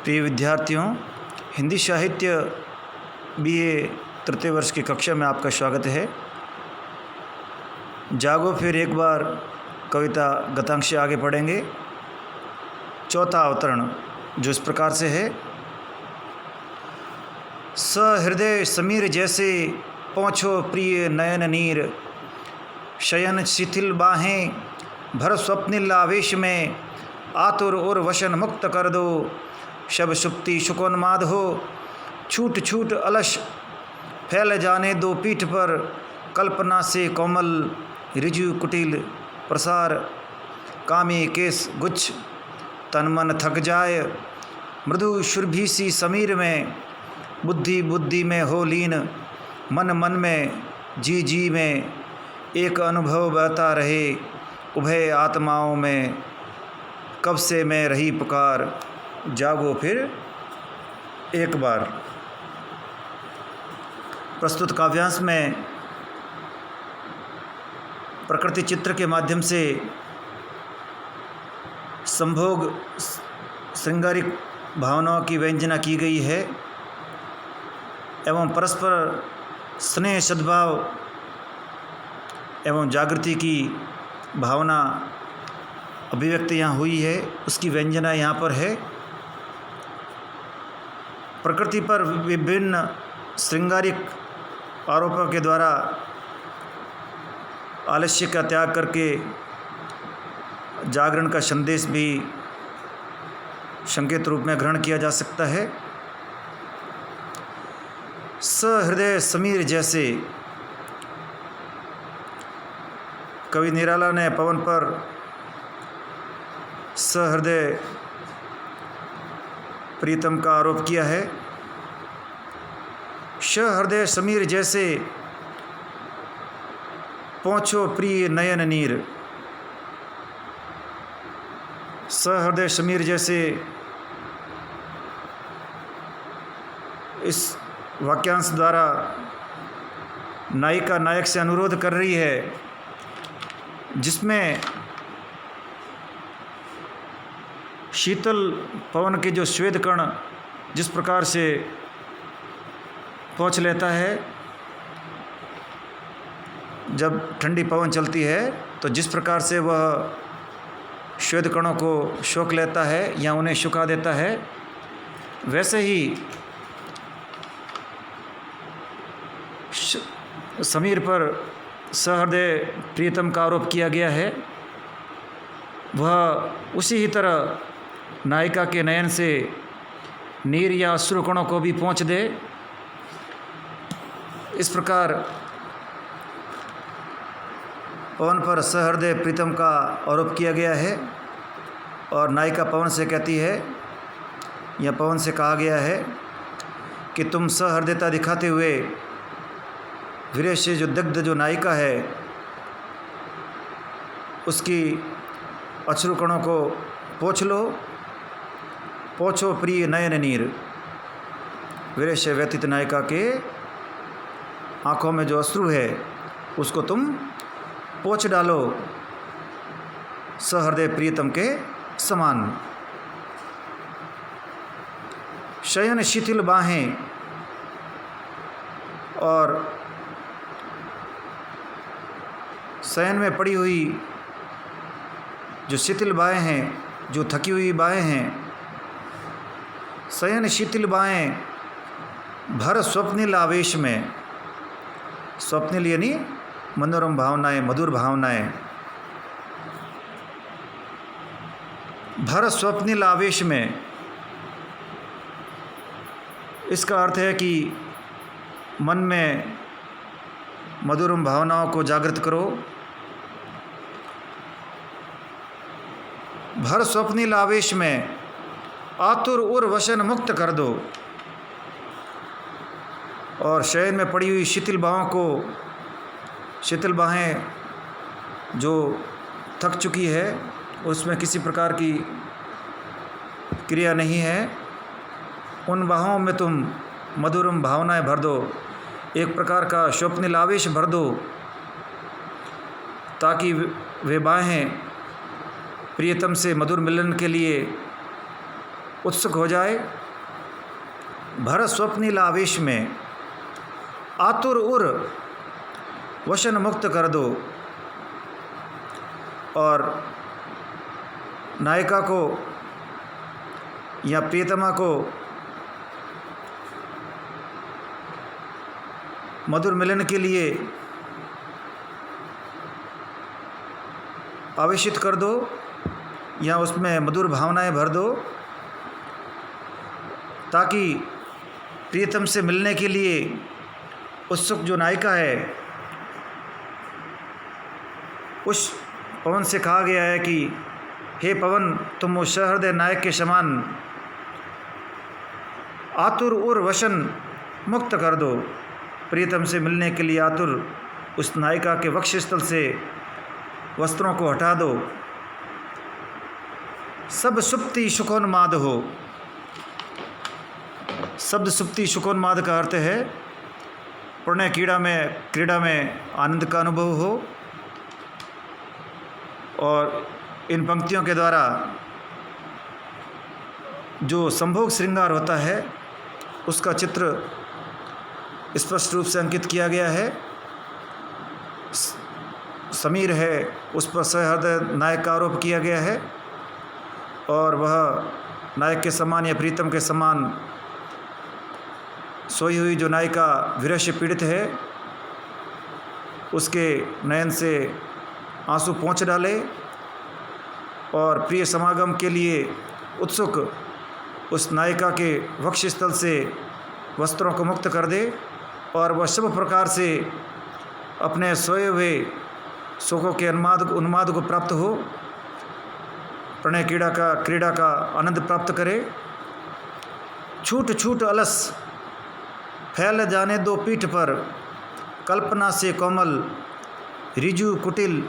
प्रिय विद्यार्थियों, हिंदी साहित्य बीए तृतीय वर्ष की कक्षा में आपका स्वागत है। जागो फिर एक बार कविता गतांश से आगे पढ़ेंगे। चौथा अवतरण जो इस प्रकार से है। सहृदय समीर जैसे पहुँचो प्रिय नयन नीर, शयन शिथिल बाहें भर स्वप्निल आवेश में, आतुर और वशन मुक्त कर दो, शब सुप्ति सुकोन्माद हो, छूट छूट अलश फैल जाने दो पीठ पर, कल्पना से कोमल ऋजु कुटिल प्रसार, कामी केस गुच्छ तन मन थक जाए, मृदु सुरभि सी समीर में, बुद्धि बुद्धि में हो लीन, मन मन में जी जी में, एक अनुभव बहता रहे उभय आत्माओं में, कब से मैं रही पुकार, जागो फिर एक बार। प्रस्तुत काव्यांश में प्रकृति चित्र के माध्यम से संभोग श्रृंगारिक भावनाओं की व्यंजना की गई है एवं परस्पर स्नेह सद्भाव एवं जागृति की भावना अभिव्यक्ति यहाँ हुई है, उसकी व्यंजना यहाँ पर है। प्रकृति पर विभिन्न श्रृंगारिक आरोपों के द्वारा आलस्य का त्याग करके जागरण का संदेश भी संकेत रूप में ग्रहण किया जा सकता है। सहृदय समीर जैसे, कवि निराला ने पवन पर सहृदय प्रीतम का आरोप किया है। सहृदय समीर जैसे पहुँचो प्रिय नयन नीर, सहृदय समीर जैसे इस वाक्यांश द्वारा नायिका नायक से अनुरोध कर रही है, जिसमें शीतल पवन के जो श्वेत कण जिस प्रकार से पहुँच लेता है, जब ठंडी पवन चलती है तो जिस प्रकार से वह श्वेत कणों को सोख लेता है या उन्हें सुखा देता है, वैसे ही समीर पर सहृदय प्रीतम का आरोप किया गया है। वह उसी ही तरह नायिका के नयन से नीर या अश्रु कणों को भी पहुँच दे। इस प्रकार पवन पर सहृदय प्रीतम का आरोप किया गया है और नायिका पवन से कहती है या पवन से कहा गया है कि तुम सहृदयता दिखाते हुए वीर्य से जो दग्ध जो नायिका है उसकी अश्रु कणों को पोंछ लो, पोंछो प्रिय नयन नीर। वीर्य से व्यतीत नायिका के आँखों में जो अश्रु है उसको तुम पोंछ डालो सहृदय प्रीतम के समान। शयन शिथिल बाहें, और शयन में पड़ी हुई जो शिथिल बाहें हैं, जो थकी हुई बाहें हैं, शयन शिथिल बाहें भर स्वप्निल आवेश में, स्वप्निल यानी मनोरम भावनाएं, मधुर भावनाएं, भर स्वप्निल आवेश में, इसका अर्थ है कि मन में मधुरम भावनाओं को जागृत करो। भर स्वप्निल आवेश में आतुर और वशन मुक्त कर दो, और शयन में पड़ी हुई शिथिल बाहों को, शिथिल बाहें जो थक चुकी है, उसमें किसी प्रकार की क्रिया नहीं है, उन बाहों में तुम मधुरम भावनाएं भर दो, एक प्रकार का स्वप्निल आवेश भर दो, ताकि वे बाहें प्रियतम से मधुर मिलन के लिए उत्सुक हो जाए, भर स्वप्निल आवेश में आतुर उर वशन मुक्त कर दो और नायिका को या प्रियतमा को मधुर मिलन के लिए आवेशित कर दो या उसमें मधुर भावनाएं भर दो, ताकि प्रियतम से मिलने के लिए उत्सुक जो नायिका है, उस पवन से कहा गया है कि हे पवन, तुम उस सहृदय नायक के समान आतुर और वशन मुक्त कर दो। प्रियतम से मिलने के लिए आतुर उस नायिका के वक्षस्थल से वस्त्रों को हटा दो। सब सुप्ति सुखोन्माद हो। शब्द सुप्ति सुखोन्माद का अर्थ है प्रणय क्रीड़ा में आनंद का अनुभव हो। और इन पंक्तियों के द्वारा जो संभोग श्रृंगार होता है उसका चित्र स्पष्ट रूप से अंकित किया गया है। समीर है, उस पर सहृदय नायक का आरोप किया गया है और वह नायक के समान या प्रीतम के समान सोई हुई जो नायिका विरह से पीड़ित है, उसके नयन से आंसू पोंछ डाले और प्रिय समागम के लिए उत्सुक उस नायिका के वक्षस्थल से वस्त्रों को मुक्त कर दे और वह सब प्रकार से अपने सोए हुए सुखों के उन्माद को प्राप्त हो, प्रणय क्रीड़ा का आनंद प्राप्त करे। छूट छूट अलस फैल जाने दो पीठ पर, कल्पना से कोमल रिजु कुटिल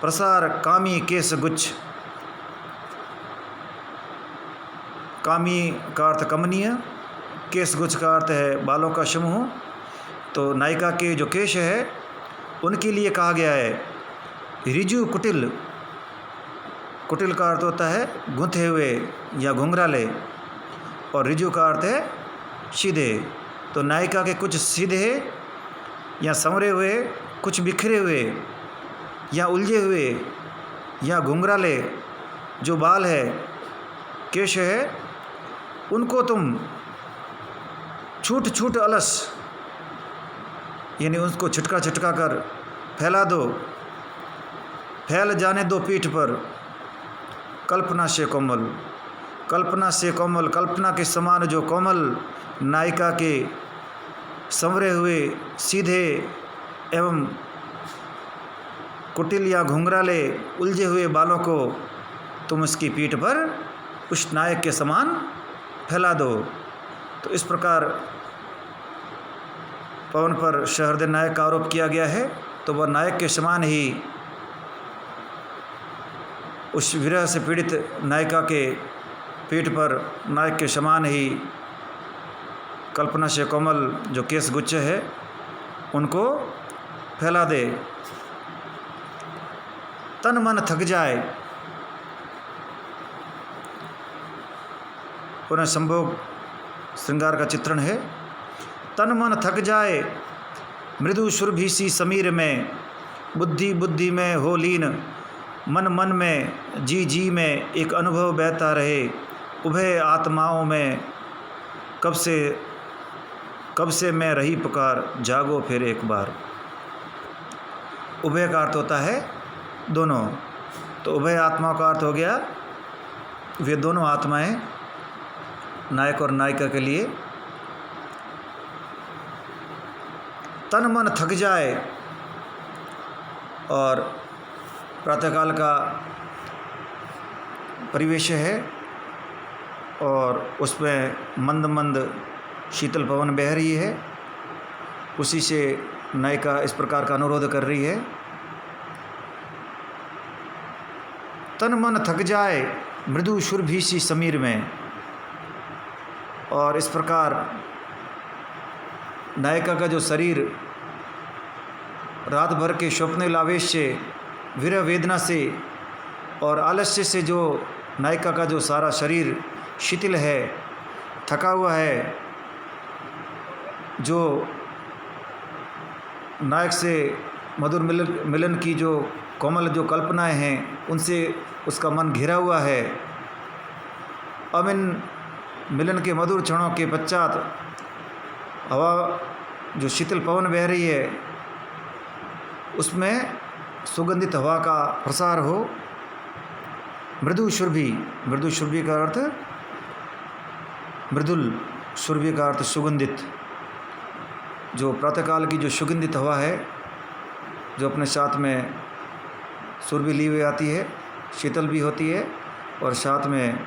प्रसार कामी केस गुच्छ। कामी का अर्थ कमनीय, केस गुच्छ का अर्थ है बालों का समूह। तो नायिका के जो केश है उनके लिए कहा गया है रिजु कुटिल। कुटिल का अर्थ होता है गूंथे हुए या घुंघराले और रिजु का अर्थ है सीधे। तो नायिका के कुछ सीधे या संवरे हुए, कुछ बिखरे हुए या उलझे हुए या घुंघराले जो बाल है, केश है, उनको तुम छूट छूट अलस यानी उसको छिटका छिटका कर फैला दो, फैल जाने दो पीठ पर। कल्पना से कोमल, कल्पना से कोमल, कल्पना के समान जो कोमल नायिका के संवरे हुए सीधे एवं कुटिल या घुंघराले उलझे हुए बालों को तुम उसकी पीठ पर उस नायक के समान फैला दो। तो इस प्रकार पवन पर सहृदय नायक का आरोप किया गया है। तो वह नायक के समान ही उस विरह से पीड़ित नायिका के पीठ पर नायक के समान ही कल्पना से कोमल जो केस गुच्छ है उनको फैला दे। तन मन थक जाए, पुनः संभोग श्रृंगार का चित्रण है। तन मन थक जाए मृदु सुरभि सी समीर में, बुद्धि बुद्धि में हो लीन, मन मन में जी जी में एक अनुभव बहता रहे। उभय आत्माओं में कब से मैं रही पुकार, जागो फिर एक बार। उभय का अर्थ होता है दोनों। तो उभय आत्माओं का अर्थ हो गया वे दोनों आत्माएं नायक और नायिका के लिए। तन मन थक जाए और प्रातःकाल का परिवेश है और उसमें मंद मंद शीतल पवन बह रही है। उसी से नायिका इस प्रकार का अनुरोध कर रही है। तन मन थक जाए मृदु सुरभि सी समीर में। और इस प्रकार नायिका का जो शरीर रात भर के स्वप्निल आवेश से, विरह वेदना से और आलस्य से जो नायिका का जो सारा शरीर शिथिल है, थका हुआ है, जो नायक से मधुर मिलन की जो कोमल जो कल्पनाएं हैं उनसे उसका मन घिरा हुआ है। अब इन मिलन के मधुर क्षणों के पश्चात हवा जो शीतल पवन बह रही है उसमें सुगंधित हवा का प्रसार हो। मृदु सुरभि का अर्थ मृदुल, सुरभि का अर्थ सुगंधित। जो प्रातःकाल की जो सुगंधित हवा है जो अपने साथ में सुरभि ली हुई आती है, शीतल भी होती है और साथ में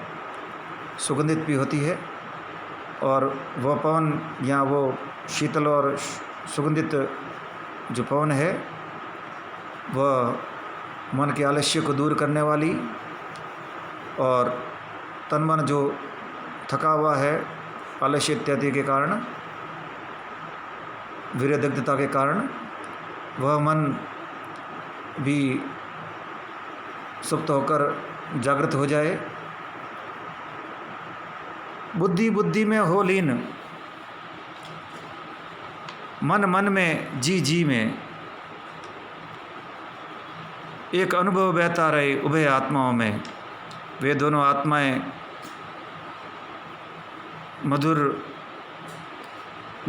सुगंधित भी होती है, और वह पवन या वो शीतल और सुगंधित जो पवन है वह मन के आलस्य को दूर करने वाली और तन मन जो थका हुआ है आलस्य इत्यादि के कारण, वीर्यदग्धता के कारण, वह मन भी सुप्त होकर जागृत हो जाए। बुद्धि बुद्धि में हो लीन, मन मन में, जी जी में, एक अनुभव बहता रहे उभय आत्माओं में। वे दोनों आत्माएं मधुर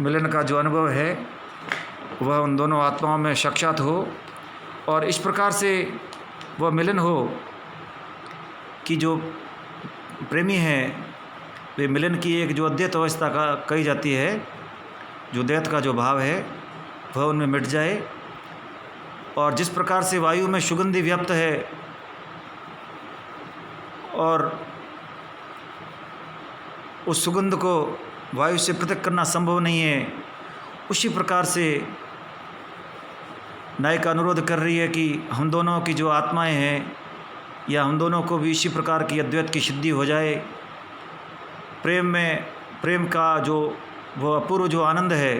मिलन का जो अनुभव है वह उन दोनों आत्माओं में साक्षात हो और इस प्रकार से वह मिलन हो कि जो प्रेमी हैं वे मिलन की एक जो अद्वैत अवस्था का कही जाती है, जो द्वैत का जो भाव है वह उनमें मिट जाए। और जिस प्रकार से वायु में सुगंधि व्याप्त है और उस सुगंध को वायु से पृथक करना संभव नहीं है, उसी प्रकार से नायिका अनुरोध कर रही है कि हम दोनों की जो आत्माएं हैं या हम दोनों को भी इसी प्रकार की अद्वैत की सिद्धि हो जाए। प्रेम का जो वो अपूर्व जो आनंद है,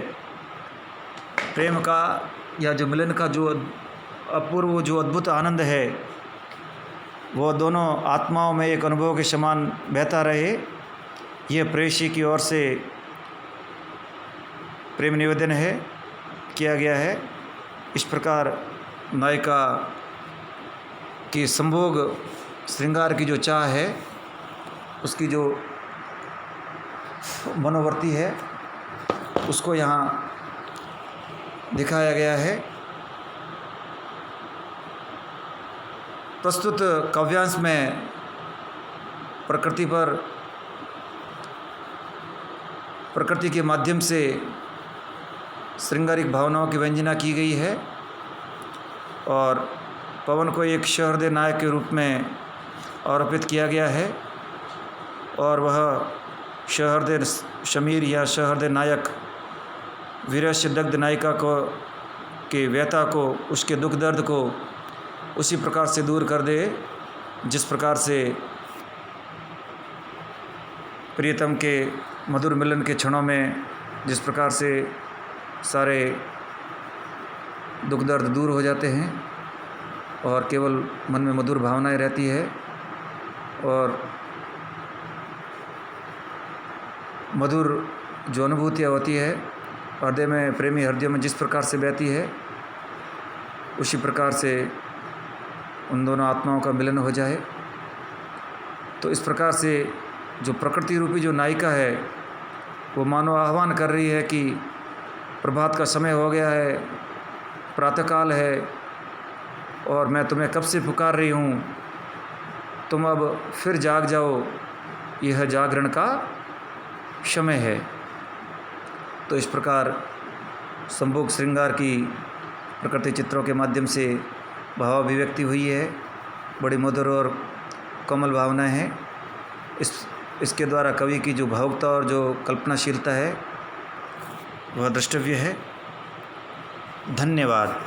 प्रेम का या जो मिलन का जो अपूर्व जो अद्भुत आनंद है वो दोनों आत्माओं में एक अनुभव के समान बहता रहे। यह प्रेयसी की ओर से प्रेम निवेदन है किया गया है। इस प्रकार नायिका की संभोग श्रृंगार की जो चाह है उसकी जो मनोवर्ती है उसको यहाँ दिखाया गया है। प्रस्तुत काव्यांश में प्रकृति के माध्यम से श्रृंगारिक भावनाओं की व्यंजना की गई है और पवन को एक सहृदय नायक के रूप में आरोपित किया गया है और वह सहृदय शमीर या सहृदय नायक वीरस्य दग्ध नायिका को के व्यथा को, उसके दुख दर्द को उसी प्रकार से दूर कर दे जिस प्रकार से प्रियतम के मधुर मिलन के क्षणों में जिस प्रकार से सारे दुख दर्द दूर हो जाते हैं और केवल मन में मधुर भावनाएं रहती है और मधुर जो अनुभूतियाँ होती है हृदय में, प्रेमी हृदय में जिस प्रकार से बहती है उसी प्रकार से उन दोनों आत्माओं का मिलन हो जाए। तो इस प्रकार से जो प्रकृति रूपी जो नायिका है वो मानो आह्वान कर रही है कि प्रभात का समय हो गया है, प्रातःकाल है और मैं तुम्हें कब से पुकार रही हूँ, तुम अब फिर जाग जाओ, यह जागरण का समय है। तो इस प्रकार संभोग श्रृंगार की प्रकृति चित्रों के माध्यम से भावाभिव्यक्ति हुई है। बड़ी मधुर और कोमल भावनाएं हैं। इसके द्वारा कवि की जो भावुकता और जो कल्पनाशीलता है वह द्रष्टव्य है। धन्यवाद।